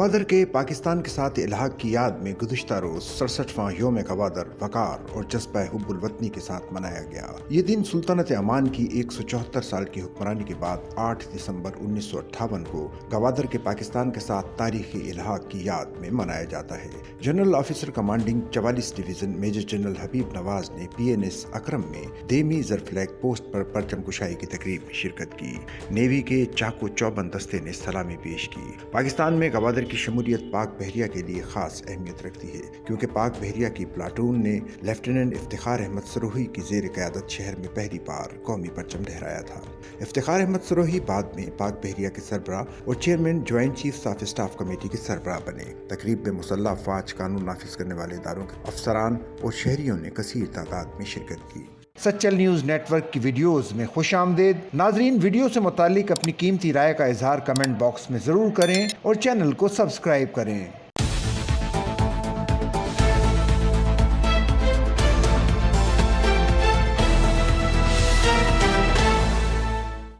गवादर के पाकिस्तान के साथ इल्हाक की याद में गुज़िश्ता रोज 67वां योम गवादर वकार और जज्बा हुब्बुल वतनी के साथ मनाया गया। ये दिन सुल्तानत अमान की 174 साल की हुक्मरानी के बाद 8 दिसंबर 1958 को गवादर के पाकिस्तान के साथ तारीखी इल्हाक की याद में मनाया जाता है। General officer commanding 44 division major general Habib Nawaz ने PNS अकरम में देमी ज़रफ़्लैग पोस्ट पर परचम कुशाई की तकरीब में शिरकत की। नेवी के चाको चौबंद दस्ते ने सलामी पेश की। पाकिस्तान में गवादर की शमूलियत पाक बहरिया के लिए खास अहमियत रखती है, क्योंकि पाक बहरिया की प्लाटून ने लेफ्टिनेंट इफ्तिखार अहमद सरोही की ज़ेर क़यादत शहर में पहली बार कौमी परचम लहराया था। इफ्तिखार अहमद सरोही बाद में पाक बहरिया के सरबराह और chairman joint chiefs of staff committee के सरबराह बने। तकरीब में मुसल्लह अफ़वाज, कानून नाफिज करने वाले इदारों के अफसरान और शहरियों ने कसीर तादाद में शिरकत की। सच्चल न्यूज़ नेटवर्क की वीडियोस में खुश आमदेद। नाजरीन, वीडियो से मुतालिक अपनी कीमती राय का इजहार कमेंट बॉक्स में ज़रूर करें और चैनल को सब्सक्राइब करें।